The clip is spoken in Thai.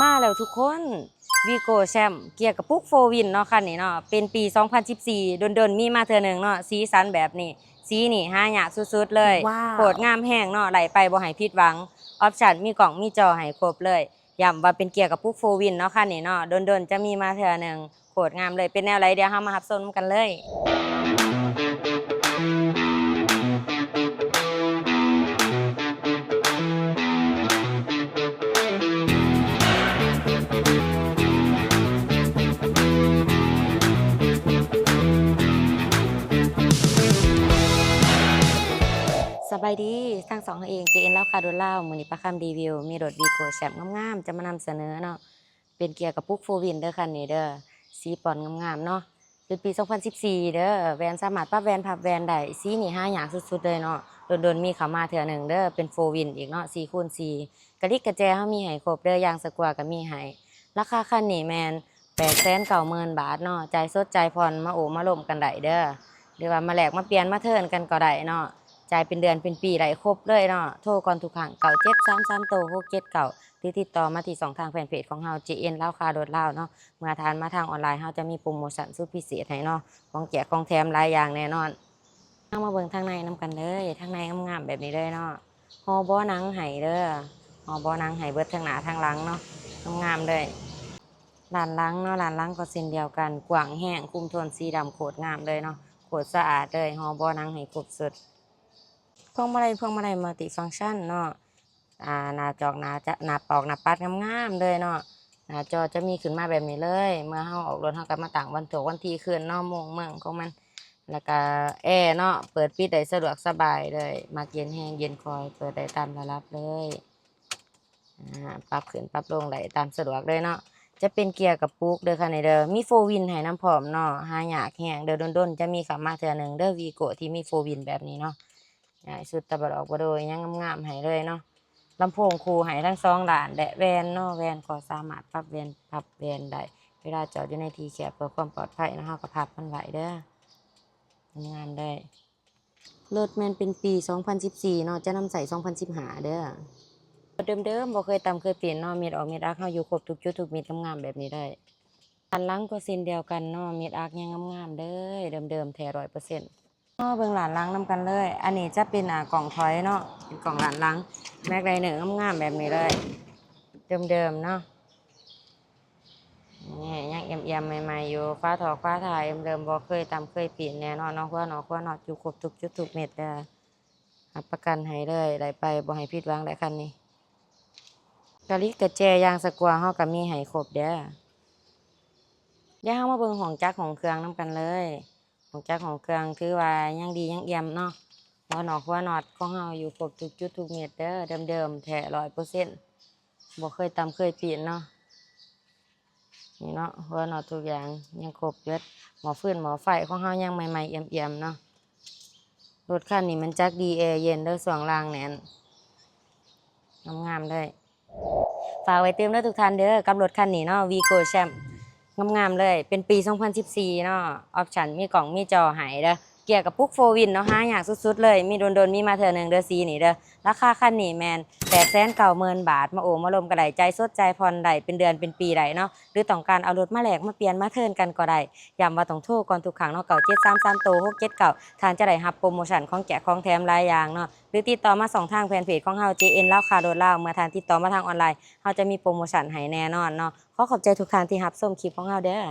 มาแล้วทุกคนวีโก้แชมป์เกียร์กับปุกโฟวินเนาะคันนี้เนาะเป็นปี 2014ดนๆมีมาเทื่อหนึ่งเนาะสีสันแบบนี้สีนี่หายากสุดๆเลยว้าโคตวรงามแห้งเนาะไหลไปบ่ให้ผิดหวังออปชั่นมีกล่องมีจอให้ครบเลยย้ำว่าเป็นเกียร์กับปุกโฟวินเนาะคันนี้เนาะดนๆจะมีมาเทื่อหนึ่งโคตรงามเลยเป็นแนวไรเดี๋ยวเฮามารับชมกันเลยสบายดีทั้งสองเองเจเอ็นเล่าคาโดนเล่ามือนี้ประคำรีวิวมีรถวีโก้แชมป์งามๆจะมานำเสนอเนาะเป็นเกียร์กับปุกโฟวินเด้อคันนี้เด้อสีปอนงามๆเนาะ เป็นปี 2014เด้อแวนสามารถปรับแวนพับแวนได้สีนี่หายากสุดๆเลยเนาะโดนๆมีเข้ามาเทื่อหนึ่งเด้อเป็น4วินอีกเนาะ4x4กระดิกกระแจเฮามีให้ครบเด้อยางสกวาก็มีให้ราคาคันนี้แม่น890,000 บาทเนาะจ่ายสดจ่ายผ่อนมาโอมาล่มกันได้เด้อหรือว่ามาแลกมาเปลี่ยนมาเทิร์นกันก็ได้เนาะจ่ายเป็นเดือนเป็นปีได้ครบเลยเนาะโทรก่อนทุกครั้ง9733โต679หรือติดต่อมาที่2ทางแฟนเพจของเฮา JN ลาวคาโดดลาวเนาะ เมื่อทานมาทางออนไลน์เราจะมีโปรโมชั่นสุดพิเศษให้เนาะของแจกของแถมหลายอย่างแน่นอนเอามาเบิ่งทางในนำกันเลยทางในงามๆแบบนี้เลยเนาะห่อบ่อหนังไห้เด้อห่อบ่อหนังไห้เบิดทางหน้าทางหลังเนาะงามๆเลยลานหลังเนาะลานหลังก็เช่นเดียวกันกว้างแห้งคุมโทนสีดำโคตรงามเลยเนาะโคตรสะอาดเลยห่อบ่อหนังไห้ครบสุดพวงมาลัยมัลติฟังก์ชันเนาะหน้าจอกหน้าปอกหน้าปัดงามๆเลยเนาะ หน้าจอจะมีขึ้นมาแบบนี้เลย เมื่อเราออกรถเราก็มาต่างวันถูกวันที่ขึ้นเนาะโมงเมืองของมัน แล้วก็แอร์เนาะเปิดปิดได้สะดวกสบายเลยมักเย็นแห้งเย็นคอยเปิดได้ตามระดับเลยปรับขึ้นปรับลงได้ตามสะดวกเลยเนาะจะเป็นเกียร์กับปุกเด้อค่ะในเด้อมีโฟวินให้น้ำพร้อมเนาะหายากแห้งเด้อดนๆจะมีขับมาเทื่อหนึ่งเด้อวีโกที่มีโฟวินแบบนี้เนาะสุดตะบัดออกบ่โดยยังงามๆให้เลยเนาะ ลำโพงคู่ให้ทั้งสองด้านและแวนเนาะแวนก็สามารถปรับแวนพับแวนได้เวลาจอดอยู่ในที่แคบเพื่อความปลอดภัยนะเฮาก็พับมันไว้เด้องานได้รถแม่นเป็นปี 2014เนาะจะนำใส่2015เด้อเดิมๆบ่เคยตำเคยเปลี่ยนเนาะเม็ดออกเม็ดอักเฮาอยู่ครบทุกจุดทุกเม็ดงามๆแบบนี้ได้อันหลังก็เส้นเดียวกันเนาะเม็ดอักยังงามๆเด้อเดิมๆแท้100%เบิ่งหลานหลังนำกันเลย อันนี้จะเป็นกล่องถอยเนาะเป็นกล่องหลานหลังแม็กไดเนอร์งามๆแบบนี้เลย เดิมๆเนาะนี่ยังเอี่ยมๆใหม่ๆอยู่ฟ้าถอกฟ้าถ่ายเดิมบ่เคยตำเคยปีนแน่นอนเนาะว่าเนาะว่าเนาะอยู่ครบทุกจุดทุกเม็ดเด้อรับประกันให้เลยได้ไปบ่ให้ผิดหวังได้คันนี้กะลิกระแจยางสกวาเฮาก็มีให้ครบเด้อเดี๋ยวเฮามาเบิ่งของจักรของเครื่องนํกันเลยของจักรของเครื่องถือว่ายังดียังเอี่ยมเนาะว่าเนาะว่าน็อตของเฮาอยู่ครบทุกจุดทุกเม็ดเด้อเดิมๆแท้100%บ่เคยตำเคยปีนเนาะ นี่เนาะหัวเนาะทุกอย่างยังครบเยอะหมอฟืนหมอไฟของเฮายังใหม่ๆเอี่ยมๆเนาะรถคันนี้มันจักดีแอร์เย็นเด้อสองรางแน่นงามๆเลยฝากไว้เติมเด้อทุกท่านเด้อกับรถคันนี้เนาะ Vigo Champ งามๆเลยเป็นปี 2014เนาะออปชั่นมีกล่องมีจอให้เด้อเกียร์กับปุกโฟวินเนาะหายากสุดๆเลยมีโดนๆมีมาเทื่อหนึงเด้อสีนี่เด้อราคาคันนี้แม่น890,000 บาทมาโอมาลมก็ได้ใจสดใจผ่อนได้เป็นเดือนเป็นปีได้เนาะหรือต้องการเอารถมาแลกมาเปลี่ยนมาเทิร์นกันก็ได้ย้ำว่าต้องโทรก่อนทุกครั้งเนาะ9733โต679ทางจะได้รับโปรโมชั่นของแจกของแถมหลายอย่างเนาะหรือติดต่อมา2ทางแฟนเพจของเฮา JN ลาวคาโดดลาวเมื่อทางติดต่อมาทางออนไลน์เฮาจะมีโปรโมชั่นให้แน่นอนเนาะขอขอบใจทุกท่านที่รับชมคลิปของเฮาเด้อ